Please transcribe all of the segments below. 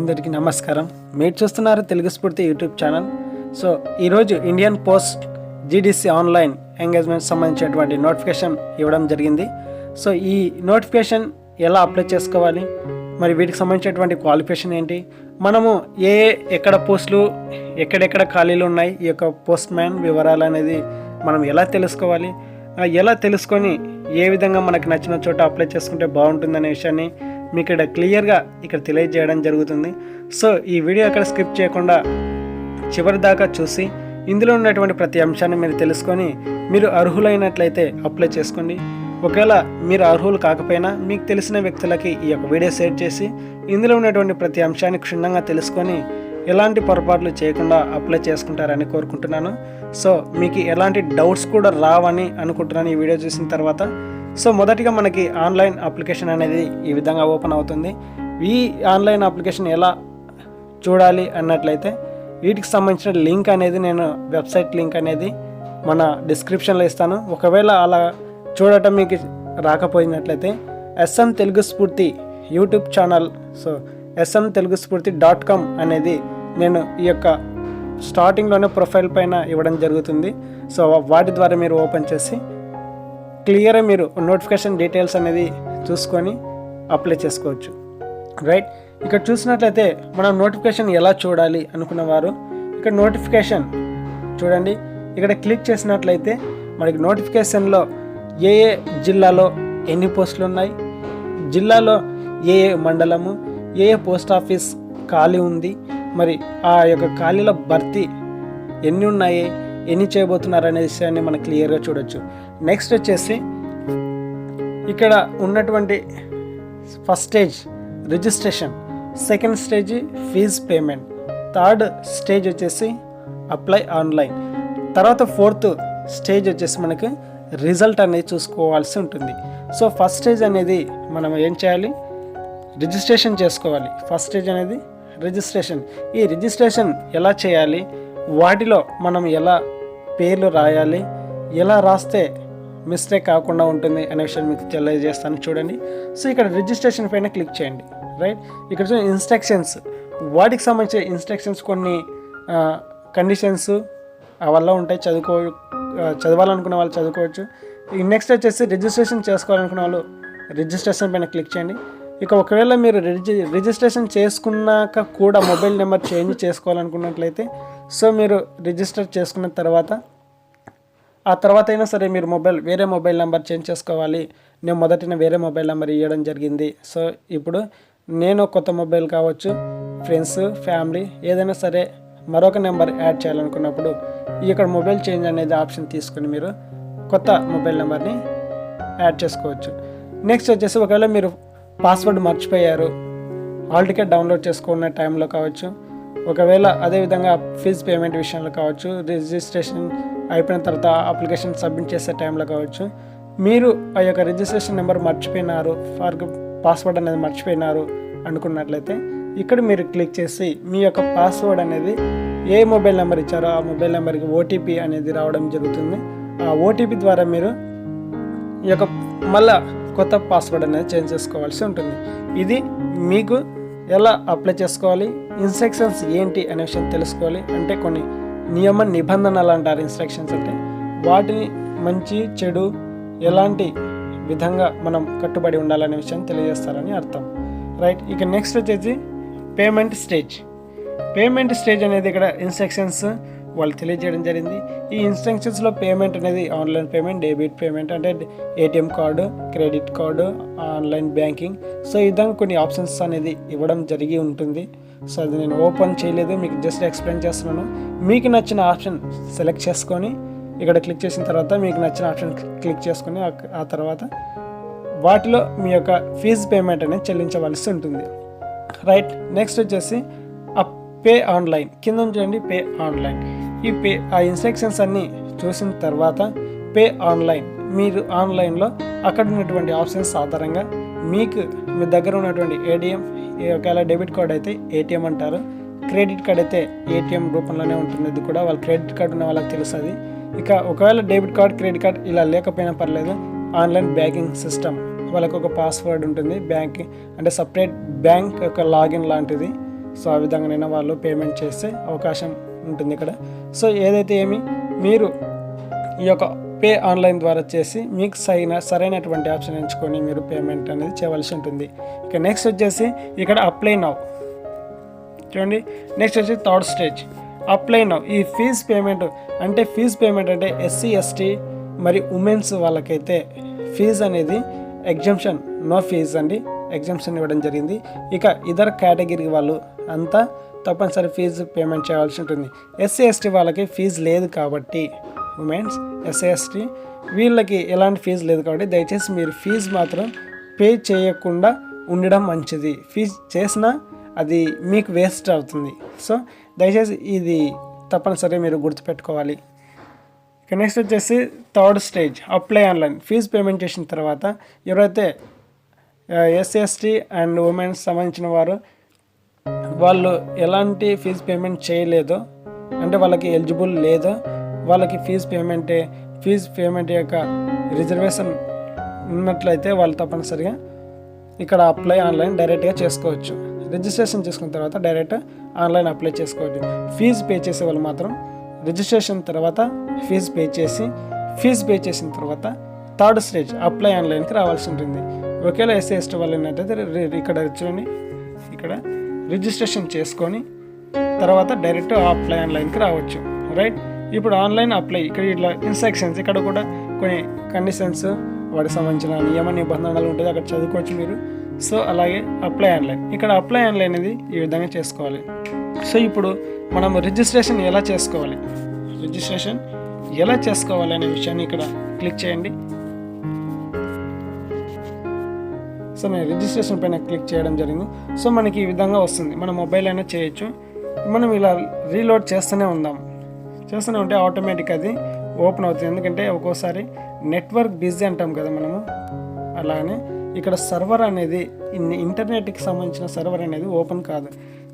అందరికీ నమస్కారం. మీరు చూస్తున్నారు తెలుగు స్ఫూర్తి యూట్యూబ్ ఛానల్. సో ఈరోజు Indian post GDC online engagement సంబంధించినటువంటి నోటిఫికేషన్ ఇవ్వడం జరిగింది. సో ఈ నోటిఫికేషన్ ఎలా అప్లై చేసుకోవాలి, మరి వీటికి సంబంధించినటువంటి క్వాలిఫికేషన్ ఏంటి, మనము ఎక్కడ పోస్టులు ఎక్కడెక్కడ ఖాళీలు ఉన్నాయి, ఈ యొక్క పోస్ట్ మ్యాన్ వివరాలు అనేది మనం ఎలా తెలుసుకోవాలి, ఎలా తెలుసుకొని ఏ విధంగా మనకు నచ్చిన చోట అప్లై చేసుకుంటే బాగుంటుందనే విషయాన్ని మీకు ఇక్కడ క్లియర్గా ఇక్కడ తెలియజేయడం జరుగుతుంది. సో ఈ వీడియో అక్కడ స్కిప్ చేయకుండా చివరి దాకా చూసి ఇందులో ఉన్నటువంటి ప్రతి అంశాన్ని మీరు తెలుసుకొని మీరు అర్హులైనట్లయితే అప్లై చేసుకోండి. ఒకవేళ మీరు అర్హులు కాకపోయినా మీకు తెలిసిన వ్యక్తులకి ఈ యొక్క వీడియో షేర్ చేసి ఇందులో ఉన్నటువంటి ప్రతి అంశాన్ని క్షుణ్ణంగా తెలుసుకొని ఎలాంటి పొరపాట్లు చేయకుండా అప్లై చేసుకుంటారని కోరుకుంటున్నాను. సో మీకు ఎలాంటి డౌట్స్ కూడా రావని అనుకుంటున్నాను ఈ వీడియో చూసిన తర్వాత. సో మొదటిగా మనకి ఆన్లైన్ అప్లికేషన్ అనేది ఈ విధంగా ఓపెన్ అవుతుంది. ఈ ఆన్లైన్ అప్లికేషన్ ఎలా చూడాలి అన్నట్లయితే వీటికి సంబంధించిన లింక్ అనేది నేను వెబ్సైట్ లింక్ అనేది మన డిస్క్రిప్షన్లో ఇస్తాను. ఒకవేళ అలా చూడటం మీకు రాకపోయినట్లయితే SM తెలుగు స్ఫూర్తి యూట్యూబ్ ఛానల్, సో smteluguspurti.com అనేది నేను ఈ యొక్క స్టార్టింగ్లోనే ప్రొఫైల్ పైన ఇవ్వడం జరుగుతుంది. సో వాటి ద్వారా మీరు ఓపెన్ చేసి క్లియర్గా మీరు నోటిఫికేషన్ డీటెయిల్స్ అనేది చూసుకొని అప్లై చేసుకోవచ్చు. రైట్, ఇక్కడ చూసినట్లయితే మనం నోటిఫికేషన్ ఎలా చూడాలి అనుకున్నవారు ఇక్కడ నోటిఫికేషన్ చూడండి. ఇక్కడ క్లిక్ చేసినట్లయితే మనకి నోటిఫికేషన్లో ఏ జిల్లాలో ఎన్ని పోస్టులు ఉన్నాయి, జిల్లాలో ఏ మండలము, ఏ పోస్ట్ ఆఫీస్ ఖాళీ ఉంది, మరి ఆ యొక్క ఖాళీల భర్తీ ఎన్ని ఉన్నాయి, ఎన్ని చేయబోతున్నారు అనే విషయాన్ని మనం క్లియర్గా చూడొచ్చు. నెక్స్ట్ వచ్చేసి ఇక్కడ ఉన్నటువంటి first stage registration, second stage fee payment, third stage వచ్చేసి అప్లై ఆన్లైన్, తర్వాత ఫోర్త్ స్టేజ్ వచ్చేసి మనకి రిజల్ట్ అనేది చూసుకోవాల్సి ఉంటుంది. సో ఫస్ట్ స్టేజ్ అనేది మనం ఏం చేయాలి, రిజిస్ట్రేషన్ చేసుకోవాలి. ఫస్ట్ స్టేజ్ అనేది రిజిస్ట్రేషన్. ఈ రిజిస్ట్రేషన్ ఎలా చేయాలి, వాటిలో మనం ఎలా పేర్లు రాయాలి, ఎలా రాస్తే మిస్టేక్ కాకుండా ఉంటుంది అనే విషయం మీకు తెలియజేస్తాను చూడండి. సో ఇక్కడ రిజిస్ట్రేషన్ పైన క్లిక్ చేయండి. రైట్, ఇక్కడ ఇన్స్ట్రక్షన్స్, వాటికి సంబంధించిన ఇన్స్ట్రక్షన్స్ కొన్ని కండిషన్స్ వల్ల ఉంటాయి, చదవాలనుకున్న వాళ్ళు చదువుకోవచ్చు. నెక్స్ట్ వచ్చేసి రిజిస్ట్రేషన్ చేసుకోవాలనుకున్న వాళ్ళు రిజిస్ట్రేషన్ పైన క్లిక్ చేయండి. ఇక ఒకవేళ మీరు రిజిస్ట్రేషన్ చేసుకున్నాక కూడా మొబైల్ నెంబర్ చేంజ్ చేసుకోవాలనుకున్నట్లయితే సో మీరు రిజిస్టర్ చేసుకున్న తర్వాత ఆ తర్వాత అయినా సరే మీరు వేరే మొబైల్ నెంబర్ చేంజ్ చేసుకోవాలి. నేను మొదటిన వేరే మొబైల్ నెంబర్ ఇవ్వడం జరిగింది. సో ఇప్పుడు నేను కొత్త మొబైల్ కావచ్చు, ఫ్రెండ్స్, ఫ్యామిలీ ఏదైనా సరే మరొక నెంబర్ యాడ్ చేయాలనుకున్నప్పుడు ఇక్కడ మొబైల్ చేంజ్ అనేది ఆప్షన్ తీసుకుని మీరు కొత్త మొబైల్ నెంబర్ని యాడ్ చేసుకోవచ్చు. నెక్స్ట్ వచ్చేసి ఒకవేళ మీరు పాస్వర్డ్ మర్చిపోయారు, హాల్ టికెట్ డౌన్లోడ్ చేసుకున్న టైంలో కావచ్చు, ఒకవేళ అదేవిధంగా ఫీజ్ పేమెంట్ విషయంలో కావచ్చు, రిజిస్ట్రేషన్ అయిపోయిన తర్వాత అప్లికేషన్ సబ్మిట్ చేసే టైంలో కావచ్చు, మీరు ఆ యొక్క రిజిస్ట్రేషన్ నెంబర్ మర్చిపోయినారు, పాస్వర్డ్ అనేది మర్చిపోయినారు అనుకున్నట్లయితే ఇక్కడ మీరు క్లిక్ చేసి మీ యొక్క పాస్వర్డ్ అనేది ఏ మొబైల్ నెంబర్ ఇచ్చారో ఆ మొబైల్ నెంబర్కి OTP అనేది రావడం జరుగుతుంది. ఆ OTP ద్వారా మీరు ఈ యొక్క మళ్ళా కొత్త పాస్వర్డ్ అనేది చేంజ్ చేసుకోవాల్సి ఉంటుంది. ఇది మీకు ఎలా అప్లై చేసుకోవాలి, ఇన్స్ట్రక్షన్స్ ఏంటి అనే విషయం తెలుసుకోవాలి. అంటే కొన్ని నియమ నిబంధనలు అంటారు ఇన్స్ట్రక్షన్స్ అంటే, వాటిని మంచి చెడు ఎలాంటి విధంగా మనం కట్టుబడి ఉండాలనే విషయం తెలియజేస్తారని అర్థం. రైట్, ఇక నెక్స్ట్ వచ్చేసి పేమెంట్ స్టేజ్ అనేది ఇక్కడ ఇన్స్ట్రక్షన్స్ వాళ్ళు తెలియజేయడం జరిగింది. ఈ ఇన్స్ట్రక్షన్స్లో పేమెంట్ అనేది ఆన్లైన్ పేమెంట్, డెబిట్ పేమెంట్ అంటే ATM card, credit card, online banking, so ఈ విధంగా కొన్ని ఆప్షన్స్ అనేది ఇవ్వడం జరిగి ఉంటుంది. సో అది నేను ఓపెన్ చేయలేదు, మీకు జస్ట్ ఎక్స్ప్లెయిన్ చేస్తున్నాను. మీకు నచ్చిన ఆప్షన్ సెలెక్ట్ చేసుకొని ఇక్కడ క్లిక్ చేసిన తర్వాత మీకు నచ్చిన ఆప్షన్ క్లిక్ చేసుకొని ఆ తర్వాత వాటిలో మీ యొక్క ఫీజు పేమెంట్ అనేది చెల్లించవలసి ఉంటుంది. రైట్, నెక్స్ట్ వచ్చేసి పే ఆన్లైన్ కింద చూడండి, పే ఆన్లైన్. ఆ ఇన్స్ట్రక్షన్స్ అన్నీ చూసిన తర్వాత పే ఆన్లైన్, మీరు ఆన్లైన్లో అక్కడ ఉన్నటువంటి ఆప్షన్స్ ఆధారంగా మీకు మీ దగ్గర ఉన్నటువంటి ఒకవేళ డెబిట్ కార్డ్ అయితే ATM అంటారు, క్రెడిట్ కార్డ్ అయితే ATM రూపంలోనే ఉంటుంది. ఇది కూడా వాళ్ళ క్రెడిట్ కార్డు ఉన్న వాళ్ళకి తెలుస్తుంది. ఇక ఒకవేళ డెబిట్ కార్డ్, క్రెడిట్ కార్డ్ ఇలా లేకపోయినా పర్లేదు, ఆన్లైన్ బ్యాంకింగ్ సిస్టమ్ వాళ్ళకు ఒక పాస్వర్డ్ ఉంటుంది, బ్యాంక్ అంటే సపరేట్ బ్యాంక్ యొక్క లాగిన్ లాంటిది. సో ఆ విధంగానైనా వాళ్ళు పేమెంట్ చేసే అవకాశం ఉంటుంది ఇక్కడ. సో ఏదైతే మీరు ఈ యొక్క పే ఆన్లైన్ ద్వారా చేసి మీకు సరైనటువంటి ఆప్షన్ ఎంచుకొని మీరు పేమెంట్ అనేది చేయవలసి ఉంటుంది. ఇక నెక్స్ట్ వచ్చేసి ఇక్కడ అప్లై నౌ చూడండి. నెక్స్ట్ వచ్చి థర్డ్ స్టేజ్ అప్లై నౌ. ఈ ఫీజ్ పేమెంట్ అంటే ఎస్సీ ఎస్టీ మరి ఉమెన్స్ వాళ్ళకైతే ఫీజ్ అనేది ఎగ్జంప్షన్, నో ఫీజ్ అండి, ఎగ్జంప్షన్ ఇవ్వడం జరిగింది. ఇక ఇతర కేటగిరీ వాళ్ళు అంతా తప్పనిసరి ఫీజు పేమెంట్ చేయాల్సి ఉంటుంది. ఎస్సీ ఎస్టీ వాళ్ళకి ఫీజు లేదు కాబట్టి, ఉమెన్స్ ఎస్సీ ఎస్టీ వీళ్ళకి ఎలాంటి ఫీజు లేదు కాబట్టి దయచేసి మీరు ఫీజు మాత్రం పే చేయకుండా ఉండడం మంచిది. ఫీజు చేసినా అది మీకు వేస్ట్ అవుతుంది. సో దయచేసి ఇది తప్పనిసరిగా మీరు గుర్తుపెట్టుకోవాలి. ఇక నెక్స్ట్ వచ్చేసి third stage apply online. Fee payment చేసిన తర్వాత ఎవరైతే ఎస్సీ ఎస్టీ అండ్ ఉమెన్స్ సంబంధించిన వాళ్ళు ఎలాంటి ఫీజు పేమెంట్ చేయలేదో, అంటే వాళ్ళకి ఎలిజిబుల్ లేదో, వాళ్ళకి ఫీజు పేమెంట్ యొక్క రిజర్వేషన్ ఉన్నట్లయితే వాళ్ళు తప్పనిసరిగా ఇక్కడ అప్లై ఆన్లైన్ డైరెక్ట్గా చేసుకోవచ్చు. రిజిస్ట్రేషన్ చేసుకున్న తర్వాత డైరెక్ట్ ఆన్లైన్ అప్లై చేసుకోవచ్చు. ఫీజు పే చేసే వాళ్ళు మాత్రం రిజిస్ట్రేషన్ తర్వాత ఫీజు పే చేసిన తర్వాత థర్డ్ స్టేజ్ అప్లై ఆన్లైన్కి రావాల్సి ఉంటుంది. ఒకవేళ ఎస్సీ ఎస్టీ వాళ్ళు ఏంటంటే ఇక్కడ చూడండి, ఇక్కడ రిజిస్ట్రేషన్ చేసుకొని తర్వాత డైరెక్ట్ అప్లై ఆన్లైన్కి రావచ్చు. రైట్, ఇప్పుడు ఆన్లైన్ అప్లై ఇక్కడ ఇట్లా ఇన్స్ట్రక్షన్స్, ఇక్కడ కూడా కొన్ని కండిషన్స్ వాటికి సంబంధించిన నియమ నిబంధనలు ఉంటుంది, అక్కడ చదువుకోవచ్చు మీరు. సో అలాగే అప్లై ఆన్లైన్, ఇక్కడ అప్లై ఆన్లైన్ అనేది ఈ విధంగా చేసుకోవాలి. సో ఇప్పుడు మనం రిజిస్ట్రేషన్ ఎలా చేసుకోవాలి అనే విషయాన్ని ఇక్కడ క్లిక్ చేయండి. సో నేను రిజిస్ట్రేషన్ పైన క్లిక్ చేయడం జరిగింది. సో మనకి ఈ విధంగా వస్తుంది. మన మొబైల్ అయినా చేయొచ్చు. మనం ఇలా రీలోడ్ చేస్తూనే ఉంటే ఆటోమేటిక్ అది ఓపెన్ అవుతుంది. ఎందుకంటే ఒక్కోసారి నెట్వర్క్ బిజీ అంటాం కదా మనము, అలానే ఇక్కడ సర్వర్ అనేది ఇంటర్నెట్కి సంబంధించిన సర్వర్ అనేది ఓపెన్ కాదు.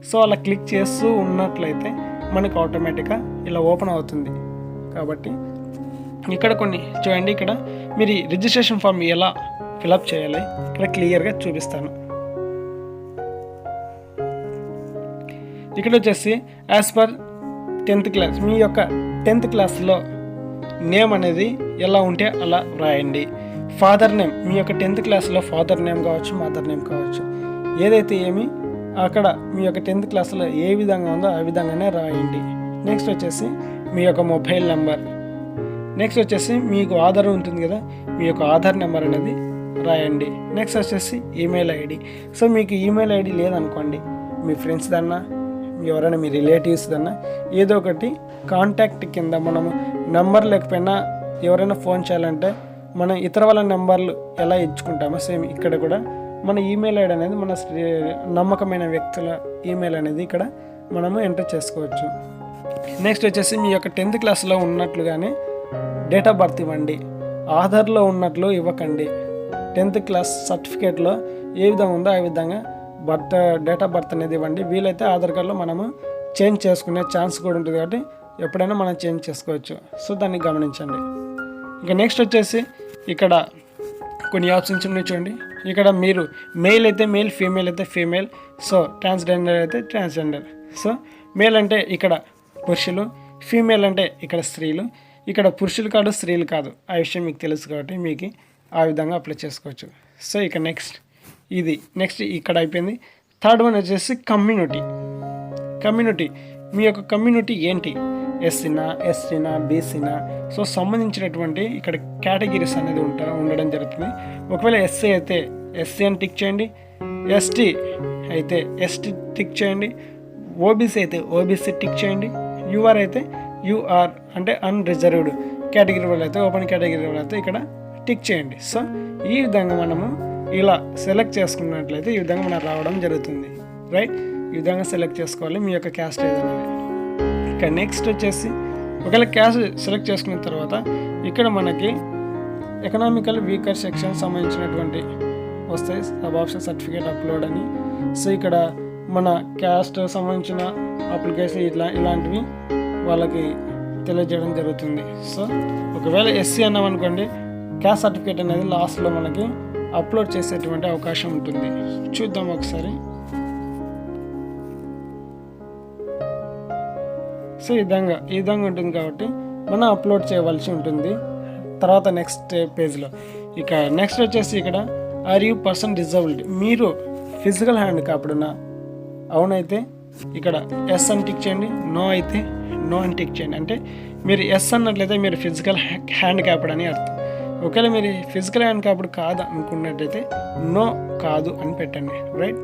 సో అలా క్లిక్ చేస్తూ ఉన్నట్లయితే మనకు ఆటోమేటిక్గా ఇలా ఓపెన్ అవుతుంది. కాబట్టి ఇక్కడ కొన్ని చూడండి, ఇక్కడ మీరు రిజిస్ట్రేషన్ ఫామ్ ఎలా ఫిలప్ చేయాలి ఇక్కడ క్లియర్గా చూపిస్తాను. ఇక్కడ వచ్చేసి యాజ్ పర్ 10th క్లాస్, మీ యొక్క 10th క్లాస్లో నేమ్ అనేది ఎలా ఉంటే అలా రాయండి. ఫాదర్ నేమ్, మీ యొక్క 10th క్లాస్లో ఫాదర్ నేమ్ కావచ్చు, మదర్ నేమ్ కావచ్చు, ఏదైతే అక్కడ మీ యొక్క 10th క్లాస్లో ఏ విధంగా ఉందో ఆ విధంగానే రాయండి. నెక్స్ట్ వచ్చేసి మీ యొక్క మొబైల్ నెంబర్, నెక్స్ట్ వచ్చేసి మీకు ఆధార్ ఉంటుంది కదా, మీ యొక్క ఆధార్ నెంబర్ అనేది రాయండి. నెక్స్ట్ వచ్చేసి ఈమెయిల్ ఐడి. సో మీకు ఈమెయిల్ ఐడి లేదనుకోండి, మీ ఫ్రెండ్స్ దన్నా, ఎవరైనా మీ రిలేటివ్స్ దన్నా ఏదో ఒకటి కాంటాక్ట్ కింద మనము నెంబర్ లేకపోయినా ఎవరైనా ఫోన్ చేయాలంటే మనం ఇతర వాళ్ళ నెంబర్లు ఎలా ఇచ్చుకుంటామో సేమ్ ఇక్కడ కూడా మన ఈమెయిల్ ఐడి అనేది మన నమ్మకమైన వ్యక్తుల ఈమెయిల్ అనేది ఇక్కడ మనము ఎంటర్ చేసుకోవచ్చు. నెక్స్ట్ వచ్చేసి మీ యొక్క 10th క్లాస్లో ఉన్నట్లుగానే డేట్ ఆఫ్ బర్త్ ఇవ్వండి. ఆధార్లో ఉన్నట్లు ఇవ్వకండి. 10th క్లాస్ సర్టిఫికేట్లో ఏ విధంగా ఉందో ఆ విధంగా డేట్ ఆఫ్ బర్త్ అనేది ఇవ్వండి. వీలైతే ఆధార్ కార్డులో మనము చేంజ్ చేసుకునే ఛాన్స్ కూడా ఉంటుంది కాబట్టి ఎప్పుడైనా మనం చేంజ్ చేసుకోవచ్చు. సో దాన్ని గమనించండి. ఇక నెక్స్ట్ వచ్చేసి ఇక్కడ కొన్ని ఆప్షన్స్ ఉన్నాయి చూడండి. ఇక్కడ మీరు మేల్ అయితే మేల్, ఫీమేల్ అయితే ఫీమేల్, సో ట్రాన్స్జెండర్ అయితే ట్రాన్స్జెండర్. సో మేల్ అంటే ఇక్కడ పురుషులు, ఫీమేల్ అంటే ఇక్కడ స్త్రీలు. ఇక్కడ పురుషులు కాదు, స్త్రీలు కాదు, ఆ విషయం మీకు తెలుసు కాబట్టి మీకు ఆ విధంగా అప్లై చేసుకోవచ్చు. సో ఇక నెక్స్ట్ ఇక్కడ అయిపోయింది. థర్డ్ వన్ వచ్చేసి కమ్యూనిటీ. మీ యొక్క కమ్యూనిటీ ఏంటి? ఎస్సీనా, ఎస్టీనా, బీసీనా? సో సంబంధించినటువంటి ఇక్కడ కేటగిరీస్ అనేది ఉండడం జరుగుతుంది. ఒకవేళ ఎస్సీ అయితే ఎస్సీ అని టిక్ చేయండి, ఎస్టీ అయితే ఎస్టీ టిక్ చేయండి, ఓబీసీ అయితే ఓబీసీ టిక్ చేయండి, యూఆర్ అయితే యూఆర్ అంటే అన్రిజర్వ్డ్ కేటగిరీ వాళ్ళు అయితే ఓపెన్ కేటగిరీ వాళ్ళు అయితే ఇక్కడ టిక్ చేయండి. సో ఈ విధంగా మనము ఇలా సెలెక్ట్ చేసుకున్నట్లయితే ఈ విధంగా మనకు రావడం జరుగుతుంది. రైట్, ఈ విధంగా సెలెక్ట్ చేసుకోవాలి మీ యొక్క క్యాస్ట్ ఏదనేది. ఇక నెక్స్ట్ వచ్చేసి ఒకవేళ క్యాస్ట్ సెలెక్ట్ చేసుకున్న తర్వాత ఇక్కడ మనకి ఎకనామికల్ వీకర్ సెక్షన్ సంబంధించినటువంటి వస్తాయి, సబ్ ఆప్షన్ సర్టిఫికేట్ అప్లోడ్ అని. సో ఇక్కడ మన క్యాస్ట్ సంబంధించిన అప్లికేషన్ ఇలాంటివి వాళ్ళకి తెలియజేయడం జరుగుతుంది. సో ఒకవేళ ఎస్సీ అన్నామనుకోండి, క్యాస్ట్ సర్టిఫికేట్ అనేది లాస్ట్లో మనకి అప్లోడ్ చేసేటువంటి అవకాశం ఉంటుంది. చూద్దాం ఒకసారి. సో ఈ విధంగా ఉంటుంది కాబట్టి మనం అప్లోడ్ చేయవలసి ఉంటుంది తర్వాత నెక్స్ట్ పేజ్లో. ఇక నెక్స్ట్ వచ్చేసి ఇక్కడ ఆర్ యూ పర్సన్ డిజబుల్డ్, మీరు ఫిజికల్ హ్యాండ్ కాపుడున్నా అవునైతే ఇక్కడ ఎస్ అని టిక్ చేయండి, నో అయితే నో అని టిక్ చేయండి. అంటే మీరు ఎస్ అన్నట్లయితే మీరు ఫిజికల్ హ్యాండ్ క్యాప్డ్ అని అర్థం. ఒకవేళ మీరు ఫిజికల్ హ్యాండ్ క్యాప్డ్ కాదు అనుకున్నట్టయితే నో కాదు అని పెట్టండి, రైట్.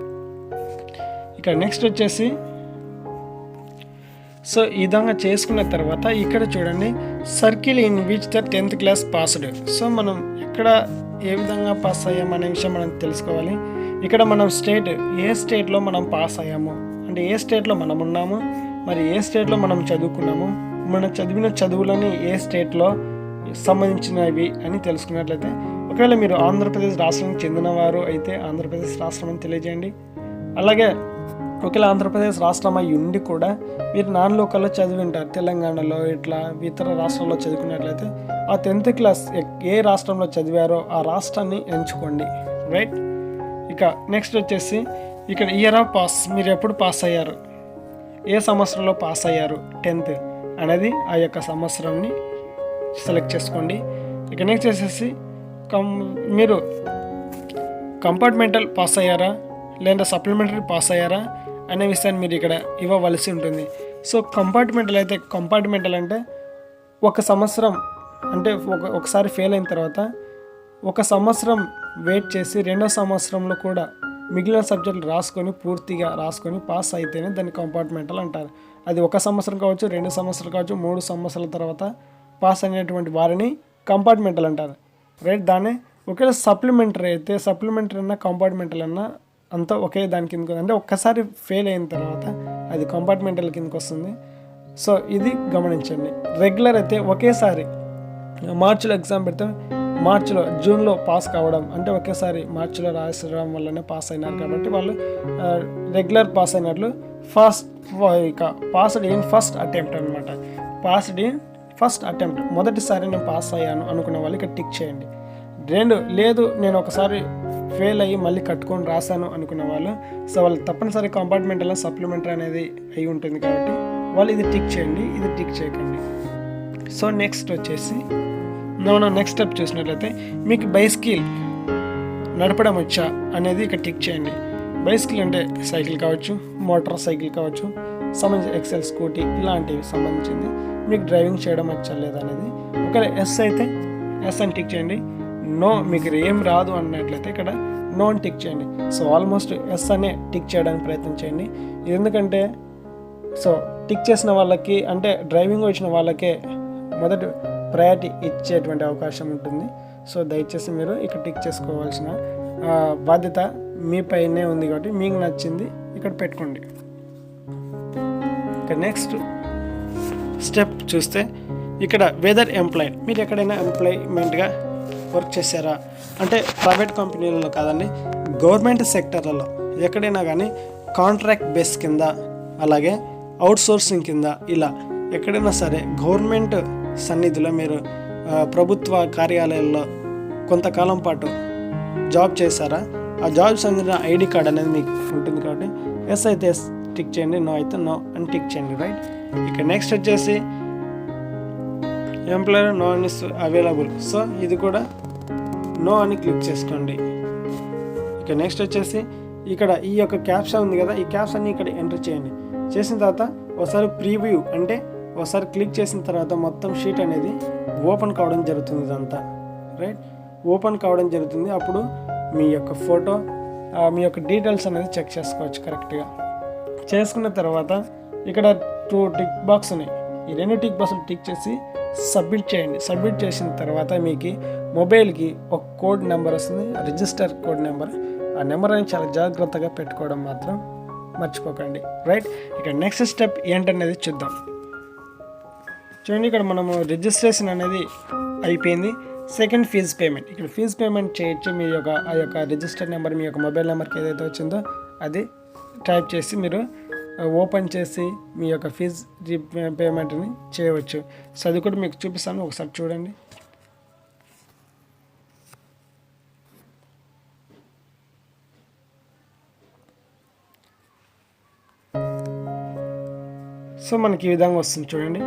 ఇక నెక్స్ట్ వచ్చేసి సో ఈ విధంగా చేసుకున్న తర్వాత ఇక్కడ చూడండి circle in which the 10th class passed. So మనం ఎక్కడ ఏ విధంగా పాస్ అయ్యామనే విషయం మనం తెలుసుకోవాలి. ఇక్కడ మనం ఏ స్టేట్లో మనం పాస్ అయ్యాము, అంటే ఏ స్టేట్లో మనం ఉన్నాము, మరి ఏ స్టేట్లో మనం చదువుకున్నాము, మనం చదివిన చదువులని ఏ స్టేట్లో సంబంధించినవి అని తెలుసుకున్నట్లయితే, ఒకవేళ మీరు ఆంధ్రప్రదేశ్ రాష్ట్రానికి చెందినవారు అయితే ఆంధ్రప్రదేశ్ రాష్ట్రం అని తెలియజేయండి. అలాగే ఒకవేళ ఆంధ్రప్రదేశ్ రాష్ట్రం అయి ఉండి కూడా మీరు నాన్ లోకల్లో చదివి ఉంటారు, తెలంగాణలో ఇట్లా ఇతర రాష్ట్రాల్లో చదువుకున్నట్లయితే ఆ 10th క్లాస్ ఏ రాష్ట్రంలో చదివారో ఆ రాష్ట్రాన్ని ఎంచుకోండి, రైట్. ఇక నెక్స్ట్ వచ్చేసి ఇక్కడ ఇయర్ ఆఫ్ పాస్, మీరు ఎప్పుడు పాస్ అయ్యారు, ఏ సంవత్సరంలో పాస్ అయ్యారు 10th అనేది ఆ యొక్క సంవత్సరాన్ని సెలెక్ట్ చేసుకోండి. ఇక నెక్స్ట్ వచ్చేసి మీరు కంపార్ట్మెంటల్ పాస్ అయ్యారా లేదా సప్లిమెంటరీ పాస్ అయ్యారా అనే విషయాన్ని మీరు ఇక్కడ ఇవ్వవలసి ఉంటుంది. సో కంపార్ట్మెంటల్ అంటే ఒక సంవత్సరం, అంటే ఒకసారి ఫెయిల్ అయిన తర్వాత ఒక సంవత్సరం వెయిట్ చేసి రెండో సంవత్సరంలో కూడా మిగిలిన సబ్జెక్టులు పూర్తిగా రాసుకొని పాస్ అయితేనే దాన్ని కంపార్ట్మెంటల్ అంటారు. అది 1 సంవత్సరం కావచ్చు, 2 సంవత్సరాలు కావచ్చు, 3 సంవత్సరాల తర్వాత పాస్ అయినటువంటి వారిని కంపార్ట్మెంటల్ అంటారు, రైట్. దాన్ని ఒకవేళ సప్లిమెంటరీ అయితే సప్లిమెంటరీ అన్నా కంపార్ట్మెంటల్ అన్నా అంతా ఒకే దాని కిందకి, అంటే ఒక్కసారి ఫెయిల్ అయిన తర్వాత అది కంపార్ట్మెంటల్ కిందకి వస్తుంది. సో ఇది గమనించండి. రెగ్యులర్ అయితే ఒకేసారి మార్చిలో ఎగ్జామ్ పెడితే జూన్లో పాస్ కావడం, అంటే ఒకేసారి మార్చిలో రాసడం వల్లనే పాస్ అయినారు కాబట్టి వాళ్ళు రెగ్యులర్ పాస్ అయినట్లు. పాస్డ్ ఇన్ ఫస్ట్ అటెంప్ట్ అనమాట. పాస్డ్ ఇన్ ఫస్ట్ అటెంప్ట్, మొదటిసారి నేను పాస్ అయ్యాను అనుకునే వాళ్ళు ఇక్కడ టిక్ చేయండి. లేదు నేను ఒకసారి ఫెయిల్ అయ్యి మళ్ళీ కట్టుకొని రాశాను అనుకున్న వాళ్ళు, సో వాళ్ళు తప్పనిసరి కంపార్ట్మెంటల్లో సప్లిమెంటరీ అనేది అయి ఉంటుంది కాబట్టి వాళ్ళు ఇది టిక్ చేయండి, ఇది టిక్ చేయకండి. సో నెక్స్ట్ వచ్చేసి నెక్స్ట్ స్టెప్ చూసినట్లయితే మీకు బైసికిల్ నడపడం వచ్చా అనేది ఇక్కడ టిక్ చేయండి. బైసికిల్ అంటే సైకిల్ కావచ్చు, మోటార్ సైకిల్ కావచ్చు, సంబంధించి ఎక్సెల్ స్కూటీ ఇలాంటివి సంబంధించింది. మీకు డ్రైవింగ్ చేయడం వచ్చా లేదా అనేది. ఒకవేళ ఎస్ అయితే ఎస్ అని టిక్ చేయండి. నో మీకు ఏం రాదు అన్నట్లయితే ఇక్కడ నో అని టిక్ చేయండి. సో ఆల్మోస్ట్ ఎస్ అనే టిక్ చేయడానికి ప్రయత్నం చేయండి. ఇది ఎందుకంటే సో టిక్ చేసిన వాళ్ళకి, అంటే డ్రైవింగ్ వచ్చిన వాళ్ళకే మొదటి ప్రయారిటీ ఇచ్చేటువంటి అవకాశం ఉంటుంది. సో దయచేసి మీరు ఇక్కడ టిక్ చేసుకోవాల్సిన బాధ్యత మీపైనే ఉంది కాబట్టి మీకు నచ్చింది ఇక్కడ పెట్టుకోండి. ఇక నెక్స్ట్ స్టెప్ చూస్తే ఇక్కడ వెదర్ ఎంప్లాయిడ్, మీరు ఎక్కడైనా ఎంప్లాయ్మెంట్గా వర్క్ చేశారా అంటే ప్రైవేట్ కంపెనీలలో కాదండి, గవర్నమెంట్ సెక్టర్లలో ఎక్కడైనా కానీ కాంట్రాక్ట్ బేస్ కింద, అలాగే అవుట్సోర్సింగ్ కింద, ఇలా ఎక్కడైనా సరే గవర్నమెంట్ సన్నిధిలో మీరు ప్రభుత్వ కార్యాలయాల్లో కొంతకాలం పాటు జాబ్ చేశారా, ఆ జాబ్ సంబంధించిన ఐడి కార్డ్ అనేది మీకు ఉంటుంది కాబట్టి ఎస్ అయితే ఎస్ టిక్ చేయండి, నో అయితే నో అని టిక్ చేయండి, రైట్. ఇక నెక్స్ట్ వచ్చేసి employer no is available, so ఇది కూడా నో అని క్లిక్ చేసుకోండి. ఇక నెక్స్ట్ వచ్చేసి ఇక్కడ ఈ యొక్క క్యాప్షన్ ఉంది కదా, ఈ క్యాప్షన్ ఇక్కడ ఎంటర్ చేయండి. చేసిన తర్వాత ఒకసారి ప్రీవ్యూ అంటే ఒకసారి క్లిక్ చేసిన తర్వాత మొత్తం షీట్ అనేది ఓపెన్ కావడం జరుగుతుంది. ఇదంతా రైట్, ఓపెన్ కావడం జరుగుతుంది. అప్పుడు మీ యొక్క ఫోటో, మీ యొక్క డీటెయిల్స్ అనేది చెక్ చేసుకోవచ్చు కరెక్ట్గా. చేసుకున్న తర్వాత ఇక్కడ 2 టిక్ బాక్స్ ఉన్నాయి, ఈ 2 టిక్ బాక్సులు టిక్ చేసి సబ్మిట్ చేయండి. సబ్మిట్ చేసిన తర్వాత మీకు మొబైల్కి ఒక కోడ్ నెంబర్ వస్తుంది, రిజిస్టర్ కోడ్ నెంబర్. ఆ నెంబర్ అనేది చాలా జాగ్రత్తగా పెట్టుకోవడం మాత్రం మర్చిపోకండి, రైట్. ఇక నెక్స్ట్ స్టెప్ ఏంటనేది చూద్దాం. చూడండి, ఇక్కడ మనము రిజిస్ట్రేషన్ అనేది అయిపోయింది. సెకండ్ ఫీజు పేమెంట్, ఇక్కడ ఫీజు పేమెంట్ చేయొచ్చు. మీ యొక్క ఆ యొక్క రిజిస్టర్ నెంబర్, మీ యొక్క మొబైల్ నెంబర్కి ఏదైతే వచ్చిందో అది టైప్ చేసి మీరు ఓపెన్ చేసి మీ యొక్క ఫీజు పేమెంట్ని చేయవచ్చు. సో అది కూడా మీకు చూపిస్తాను, ఒకసారి చూడండి. సో సో మనకి ఈ విధంగా వస్తుంది చూడండి,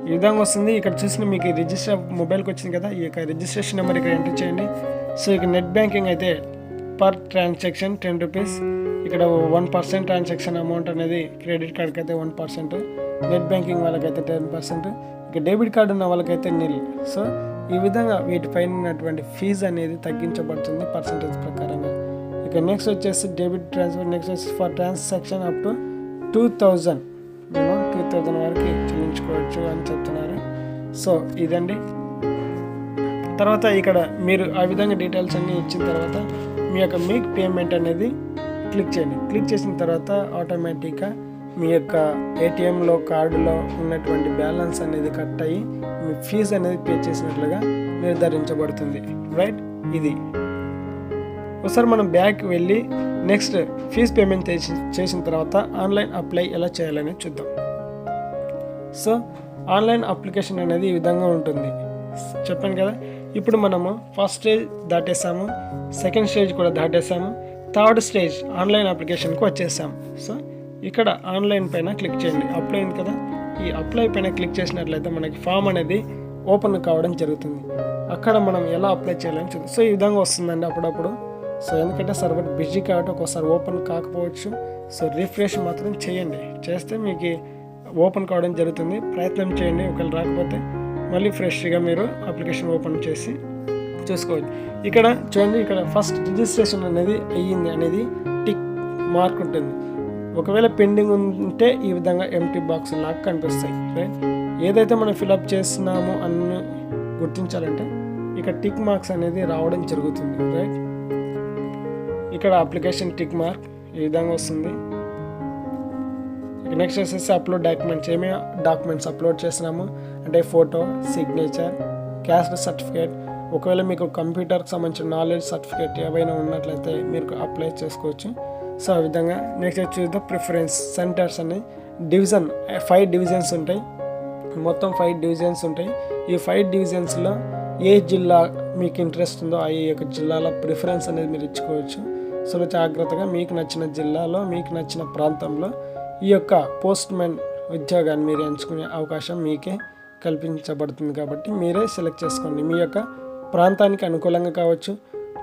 ఈ విధంగా వస్తుంది. ఇక్కడ చూసిన మీకు రిజిస్టర్ మొబైల్కి వచ్చింది కదా, ఈ యొక్క రిజిస్ట్రేషన్ నెంబర్ ఇక్కడ ఎంటర్ చేయండి. సో ఇక నెట్ బ్యాంకింగ్ అయితే పర్ ట్రాన్సాక్షన్ 10 రూపీస్, ఇక్కడ 1% ట్రాన్సాక్షన్ అమౌంట్ అనేది క్రెడిట్ కార్డ్కి అయితే 1%, నెట్ బ్యాంకింగ్ వాళ్ళకైతే 10%, ఇక డెబిట్ కార్డు ఉన్న వాళ్ళకైతే నిల్. సో ఈ విధంగా వీటిపైన ఉన్నటువంటి ఫీజు అనేది తగ్గించబడుతుంది పర్సంటేజ్ ప్రకారంగా. ఇక నెక్స్ట్ వచ్చేసి డెబిట్ ట్రాన్స్ఫర్, నెక్స్ట్ వచ్చేసి ఫర్ ట్రాన్సాక్షన్ అప్ టు 2000 వరకు చెల్లించుకోవచ్చు అని చెప్తున్నారు. సో ఇదండి. తర్వాత ఇక్కడ మీరు ఆ విధంగా డీటెయిల్స్ అన్నీ ఇచ్చిన తర్వాత మీ యొక్క మేక్ పేమెంట్ అనేది క్లిక్ చేయండి. క్లిక్ చేసిన తర్వాత ఆటోమేటిక్గా మీ యొక్క ఏటీఎంలో కార్డులో ఉన్నటువంటి బ్యాలెన్స్ అనేది కట్ అయ్యి మీ ఫీజు అనేది పే చేసినట్లుగా నిర్ధారించబడుతుంది. రైట్, ఇది ఒకసారి మనం బ్యాక్ వెళ్ళి నెక్స్ట్ ఫీజు పేమెంట్ చేసిన తర్వాత ఆన్లైన్ అప్లై ఎలా చేయాలనేది చూద్దాం. సో ఆన్లైన్ అప్లికేషన్ అనేది ఈ విధంగా ఉంటుంది, చెప్పాను కదా. ఇప్పుడు మనము ఫస్ట్ స్టేజ్ దాటేసాము, సెకండ్ స్టేజ్ కూడా దాటేసాము, థర్డ్ స్టేజ్ ఆన్లైన్ అప్లికేషన్కి వచ్చేసాము. సో ఇక్కడ ఆన్లైన్ పైన క్లిక్ చేయండి, అప్లై అయింది కదా. ఈ అప్లై పైన క్లిక్ చేసినట్లయితే మనకి ఫామ్ అనేది ఓపెన్ కావడం జరుగుతుంది. అక్కడ మనం ఎలా అప్లై చేయాలని చూద్దాం. సో ఈ విధంగా వస్తుందండి అప్పుడప్పుడు. సో ఎందుకంటే సర్వర్ బిజీ కాబట్టి ఒకసారి ఓపెన్ కాకపోవచ్చు. సో రిఫ్రెష్ మాత్రం చేయండి, చేస్తే మీకు ఓపెన్ కావడం జరుగుతుంది. ప్రయత్నం చేయండి, ఒకవేళ రాకపోతే మళ్ళీ ఫ్రెష్గా మీరు అప్లికేషన్ ఓపెన్ చేసి చూసుకోవచ్చు. ఇక్కడ చూడండి, ఇక్కడ ఫస్ట్ రిజిస్ట్రేషన్ అనేది అయ్యింది అనేది టిక్ మార్క్ ఉంటుంది. ఒకవేళ పెండింగ్ ఉంటే ఈ విధంగా ఎంటీ బాక్స్ లాగా కనిపిస్తాయి. రైట్, ఏదైతే మనం ఫిలప్ చేస్తున్నామో అన్ని గుర్తించాలంటే ఇక్కడ టిక్ మార్క్స్ అనేది రావడం జరుగుతుంది. రైట్, ఇక్కడ అప్లికేషన్ టిక్ మార్క్ ఈ విధంగా వస్తుంది. నెక్స్ట్ వచ్చేసి అప్లోడ్ డాక్యుమెంట్స్, ఏమేమి డాక్యుమెంట్స్ అప్లోడ్ చేస్తున్నాము అంటే ఫోటో, సిగ్నేచర్, క్యాస్ట్ సర్టిఫికేట్. ఒకవేళ మీకు కంప్యూటర్కి సంబంధించిన నాలెడ్జ్ సర్టిఫికేట్ ఏవైనా ఉన్నట్లయితే మీరు అప్లై చేసుకోవచ్చు. సో ఆ విధంగా నెక్స్ట్ చూద్దాం ప్రిఫరెన్స్ సెంటర్స్ అని డివిజన్ 5 డివిజన్స్ ఉంటాయి, మొత్తం 5 డివిజన్స్ ఉంటాయి. ఈ 5 డివిజన్స్లో ఏ జిల్లా మీకు ఇంట్రెస్ట్ ఉందో ఆ యొక్క జిల్లాలో ప్రిఫరెన్స్ అనేది మీరు ఇచ్చుకోవచ్చు. సో జాగ్రత్తగా మీకు నచ్చిన జిల్లాలో మీకు నచ్చిన ప్రాంతంలో ఈ యొక్క పోస్ట్ మ్యాన్ ఉద్యోగాన్ని మీరు ఎంచుకునే అవకాశం మీకే కల్పించబడుతుంది. కాబట్టి మీరే సెలెక్ట్ చేసుకోండి, మీ యొక్క ప్రాంతానికి అనుకూలంగా కావచ్చు,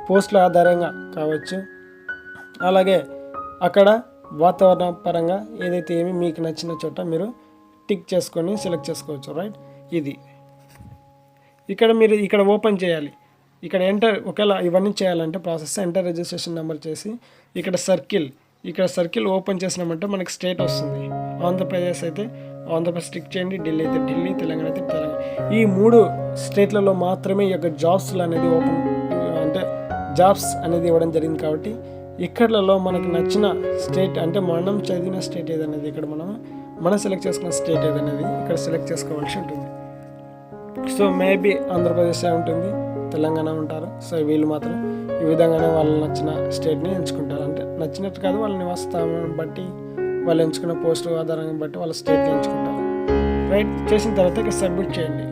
పోస్టుల ఆధారంగా కావచ్చు, అలాగే అక్కడ వాతావరణ పరంగా ఏదైతే ఏమి మీకు నచ్చిన చోట మీరు టిక్ చేసుకొని సెలెక్ట్ చేసుకోవచ్చు. రైట్, ఇది ఇక్కడ మీరు ఇక్కడ ఓపెన్ చేయాలి. ఇక్కడ ఎంటర్, ఒకవేళ ఇవన్నీ చేయాలంటే ప్రాసెస్ ఎంటర్ రిజిస్ట్రేషన్ నెంబర్ చేసి ఇక్కడ సర్కిల్ ఓపెన్ చేసినామంటే మనకి స్టేట్ వస్తుంది. ఆంధ్రప్రదేశ్ అయితే ఆంధ్రప్రదేశ్ టిక్ చేయండి, ఢిల్లీ అయితే ఢిల్లీ, తెలంగాణ అయితే తెలంగాణ. ఈ 3 స్టేట్లలో మాత్రమే ఈ యొక్క జాబ్స్లు అనేది ఓపెన్ అంటే జాబ్స్ అనేది ఇవ్వడం జరిగింది. కాబట్టి ఇక్కడలో మనకు నచ్చిన స్టేట్ అంటే మనం చదివిన స్టేట్ ఏదనేది ఇక్కడ మనం సెలెక్ట్ చేసుకున్న స్టేట్ ఏదనేది ఇక్కడ సెలెక్ట్ చేసుకోవాల్సి ఉంటుంది. సో మేబీ ఆంధ్రప్రదేశ్ ఉంటుంది, తెలంగాణ ఉంటారు. సో వీళ్ళు మాత్రం ఈ విధంగానే వాళ్ళు నచ్చిన స్టేట్ని ఎంచుకుంటారు. అంటే నచ్చినట్టు కాదు, వాళ్ళ నివాసస్థానం బట్టి వాళ్ళు ఎంచుకున్న పోస్ట్ ఆధారంగా బట్టి వాళ్ళ స్టేట్ని ఎంచుకుంటారు. రైట్, చేసిన తర్వాత ఇక్కడ సబ్మిట్ చేయండి.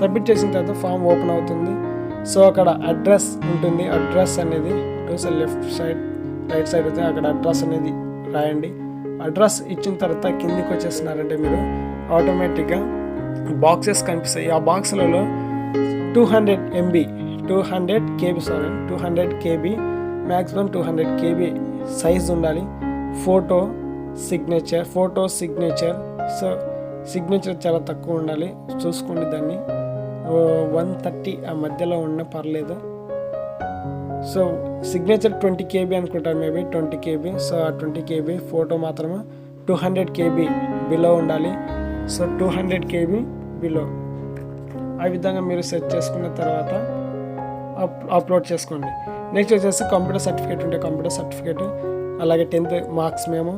సబ్మిట్ చేసిన తర్వాత ఫామ్ ఓపెన్ అవుతుంది. సో అక్కడ అడ్రస్ ఉంటుంది, అడ్రస్ అనేది లెఫ్ట్ సైడ్ రైట్ సైడ్ అయితే అక్కడ అడ్రస్ అనేది రాయండి. అడ్రస్ ఇచ్చిన తర్వాత కిందికి వచ్చేస్తున్నారంటే మీరు ఆటోమేటిక్గా బాక్సెస్ కనిపిస్తాయి. ఆ బాక్స్లలో 200 KB మ్యాక్సిమం 200 KB సైజ్ ఉండాలి. ఫోటో సిగ్నేచర్ సో సిగ్నేచర్ చాలా తక్కువ ఉండాలి, చూసుకోండి. దాన్ని 130 ఆ మధ్యలో ఉన్న పర్లేదు. సో సిగ్నేచర్ 20 KB అనుకుంటారు, మేబీ 20 KB. సో ఆ 20 KB ఫోటో మాత్రమే 200 KB బిలో ఉండాలి. సో 200 KB బిలో ఆ విధంగా మీరు సెట్ చేసుకున్న తర్వాత అప్లోడ్ చేసుకోండి. నెక్స్ట్ వచ్చేసి కంప్యూటర్ సర్టిఫికేట్ ఉంటే కంప్యూటర్ సర్టిఫికేట్, అలాగే 10th మార్క్స్ మేము,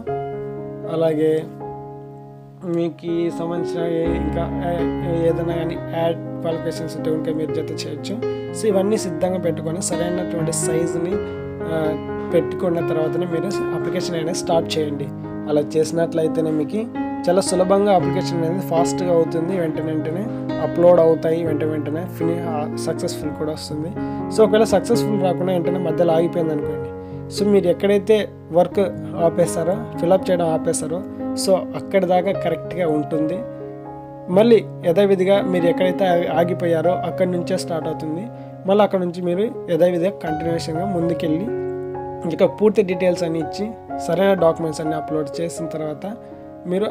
అలాగే మీకు సంబంధించిన ఇంకా ఏదైనా కానీ యాడ్ క్వాలిఫికేషన్స్ ఉంటే ఉంటే మీరు జత చేయొచ్చు. సో ఇవన్నీ సిద్ధంగా పెట్టుకొని సరైనటువంటి సైజుని పెట్టుకున్న తర్వాతనే మీరు అప్లికేషన్ అనేది స్టార్ట్ చేయండి. అలా చేసినట్లయితేనే మీకు చాలా సులభంగా అప్లికేషన్ అనేది ఫాస్ట్గా అవుతుంది, వెంటనే అప్లోడ్ అవుతాయి, వెంటనే సక్సెస్ఫుల్ కూడా వస్తుంది. సో ఒకవేళ సక్సెస్ఫుల్ రాకుండా వెంటనే మధ్యలో ఆగిపోయింది అనుకోండి, సో మీరు ఎక్కడైతే వర్క్ ఆపేస్తారో, ఫిలప్ చేయడం ఆపేస్తారో సో అక్కడి దాకా కరెక్ట్గా ఉంటుంది. మళ్ళీ యథావిధిగా మీరు ఎక్కడైతే ఆగిపోయారో అక్కడి నుంచే స్టార్ట్ అవుతుంది. మళ్ళీ అక్కడ నుంచి మీరు యథావిధిగా కంటిన్యూషన్గా ముందుకెళ్ళి ఇంకా పూర్తి డీటెయిల్స్ అన్ని ఇచ్చి సరైన డాక్యుమెంట్స్ అన్ని అప్లోడ్ చేసిన తర్వాత మీరు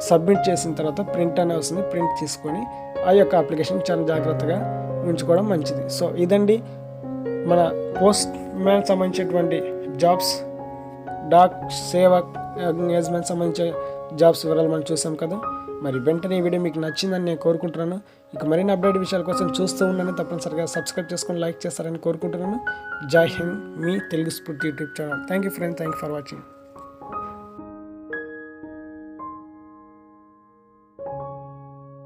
సబ్మిట్ చేసిన తర్వాత ప్రింట్ అనే వస్తుంది. ప్రింట్ తీసుకొని ఆ యొక్క అప్లికేషన్ చాలా జాగ్రత్తగా ఉంచుకోవడం మంచిది. సో ఇదండి మన పోస్ట్ మ్యాన్ సంబంధించినటువంటి జాబ్స్, డాక్ సేవక్ ఎంగేజ్మెంట్ సంబంధించిన జాబ్స్ వివరాలు మనం చూసాం కదా. మరి వెంటనే ఈ వీడియో మీకు నచ్చిందని నేను కోరుకుంటున్నాను. ఇక మరిన్ని అప్డేట్ విషయాల కోసం చూస్తూ ఉండండి. తప్పనిసరిగా సబ్స్క్రైబ్ చేసుకొని లైక్ చేస్తారని కోరుకుంటున్నాను. జై హింద్, మీ తెలుగు స్ఫూర్తి YouTube channel. Thank you friends, thank you for watching.